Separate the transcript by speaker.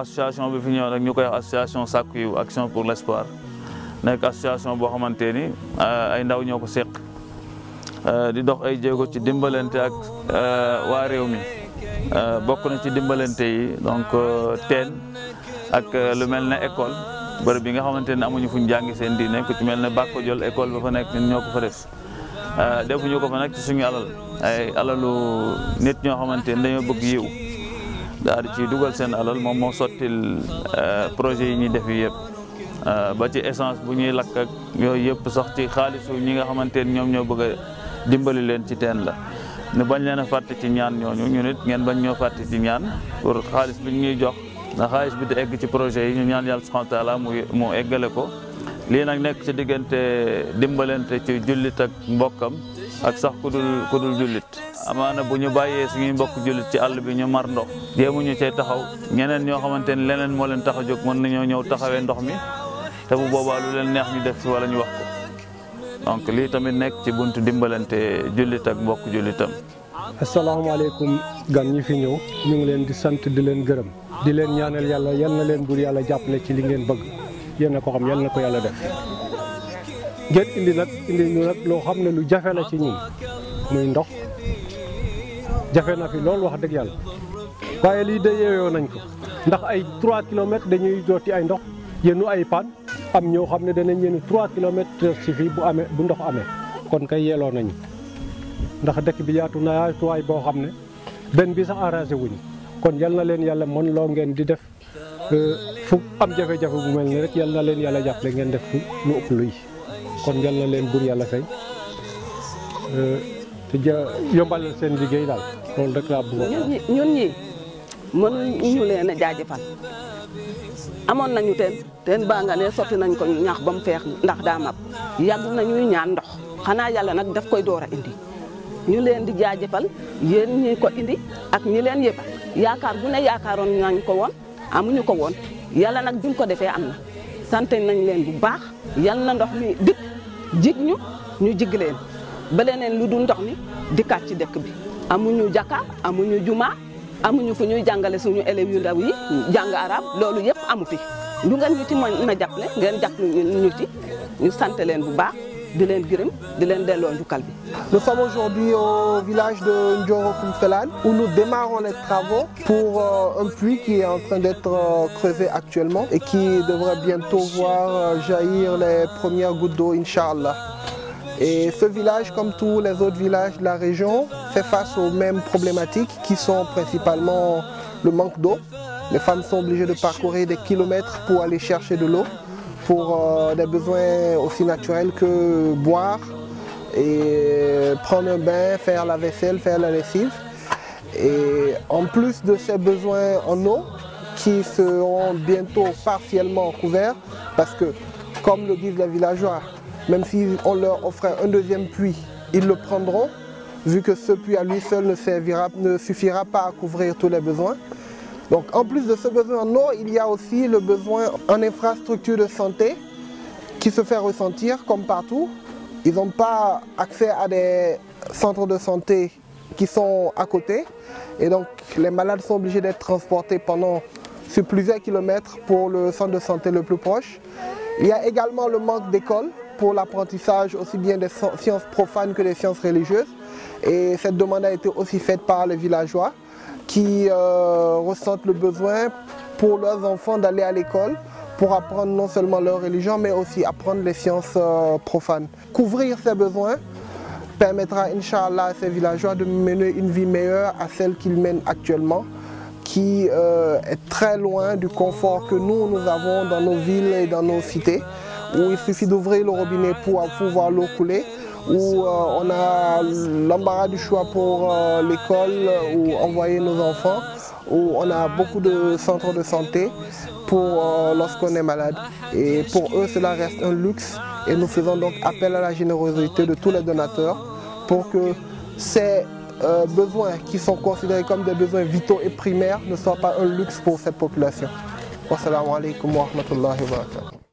Speaker 1: association bi fi ñëw nag ñu koy wax association Sakku Yiw Action pour l'Espoir nekk association boo xamante ni ay ndaw ñoo ko seq di dox ay jéego ci dimbalante ak waa réew mi bokk na ci dimbalante yi donc teen ak lu mel ne école bërëb bi nga xamante ne amuñu fuñ jàngi seen diine ku ci mel ne Bàkko Jol école ba fa nekk ñun ñoo ko fa def defuñu ko fa nag ci suñu alal ay alalu nit ñoo xamante ne dañoo bëgg yiw daal di ciy dugal seen alal moom moo sottil projet yi ñuy def yi yëpp ba ci essence bu ñuy lakk ak yooyu yëpp sax ci xaalisu ñi nga xamante ne ñoom ñoo bëgg a dimbali leen ci teen la ñu bañ leen a fàtte ci ñaan ñooñu ñu nit ngeen bañ ñoo fàtte ci ñaan pour xaalis bi ñuy jox ndax xaalis bi di egg ci projet yi ñu ñaan yàlla subhanahu wa taala mu eggale ko lii nag nekk ci diggante dimbalante ci jullit ak mbokkam ak sax ku dul jullit amaana bu ñu bàyyee suñuy mbokk jullit ci àll bi ñu mar ndox jéemuñu cee taxaw ñeneen ñoo xamante ni leneen moo leen tax a jóg mën nañoo ñëw taxawee ndox mi te bu boobaa lu leen neex ñu def fi wala ñu wax ko donc lii tamit nekk ci buntu dimbalante jullit ak mbokk jullitam.
Speaker 2: asalaamaaleykum gan ñi fi ñëw ñu ngi leen di sant di leen gërëm di leen ñaanal yàlla yal na leen buur yàlla jàppale ci li ngeen bëgg yéen a ko xam yal na ko yàlla def ngeen indi ñu nag loo xam ne lu jafe la ci ñun muy ndox jafe na fi loolu wax dëgg yàlla waaye lii de yeeyoo nañ ko ndax ay 3 kilomètres dañuy jooti ay ndox yéenu ay paan am ñoo xam ne danañ yéenu 3 kilomètres ci fii bu ndox amee kon kay yeeloo nañu ndax dëkk bi yaatu na yaatuwaay boo xam ne benn bi sax arrangé wuñu kon yal na leen yàlla mën loo ngeen di def fu am jafe-jafe bu mel ni rek yal na leen yàlla jàppale ngeen def fu lu ëpp luy kon yal na leen bur yàlla fay te yombalal seen liggéey daal loolu rek laa bëgg.
Speaker 3: ñun ñii mënuñu leen a jaajëfal amoon nañu teen baa nga ne sotti nañ ko ñax ba mu feex ndax daa mab yàgg nañuy ñaan ndox xanaa yàlla nag daf koy door a indi ñu leen di jaajëfal yéen ñi ko indi ak ñi leen yëbal yaakaar bu ne yaakaaroon nañ ko woon amuñu ko woon yàlla nag buñ ko defee am na sant nañ leen bu baax yal na ndox mi dikk jig ñu jig leen ba leneen lu dul ndox mi dikkaat ci dëkk bi amuñu jàkka amuñu juma amuñu fu ñuy jàngale suñu élèves yu ndaw yi jàng arab loolu yëpp amu fi lu ngeen ñu ci mën a jàppale ngeen jàppale ñu ci ñu sant leen bu baax di leen gërëm di leen delloo njukkal bi.
Speaker 4: Nous sommes aujourd'hui au village de Ndioro Koumfelane où nous démarrons les travaux pour un puits qui est en train d'être creusé actuellement et qui devrait bientôt voir jaillir les premières gouttes d'eau, Inch'Allah. Et ce village, comme tous les autres villages de la région, fait face aux mêmes problématiques qui sont principalement le manque d'eau. Les femmes sont obligées de parcourir des kilomètres pour aller chercher de l'eau pour des besoins aussi naturels que boire et prendre un bain, faire la vaisselle, faire la lessive. Et en plus de ces besoins en eau qui seront bientôt partiellement couverts, parce que comme le disent les villageois, même si on leur offrait un deuxième puits, ils le prendront, vu que ce puits à lui seul ne suffira pas à couvrir tous les besoins. Donc en plus de ce besoin en eau, il y a aussi le besoin en infrastructure de santé qui se fait ressentir comme partout. Ils n'ont pas accès à des centres de santé qui sont à côté et donc les malades sont obligés d'être transportés sur plusieurs kilomètres pour le centre de santé le plus proche. Il y a également le manque d'écoles pour l'apprentissage aussi bien des sciences profanes que des sciences religieuses et cette demande a été aussi faite par les villageois qui ressentent le besoin pour leurs enfants d'aller à l'école pour apprendre non seulement leur religion mais aussi apprendre les sciences profanes. Couvrir ces besoins permettra, Inch'Allah, à ces villageois de mener une vie meilleure à celle qu'ils mènent actuellement, qui est très loin du confort que nous avons dans nos villes et dans nos cités, où il suffit d'ouvrir le robinet pour voir l'eau couler, où on a l'embarras du choix pour l'école ou envoyer nos enfants, où on a beaucoup de centres de santé pour lorsqu'on est malade. Et pour eux, cela reste un luxe et nous faisons donc appel à la générosité de tous les donateurs pour que ces besoins qui sont considérés comme des besoins vitaux et primaires ne soient pas un luxe pour cette population. Wassalamu alaikum wa rahmatullahi wa barakatuh.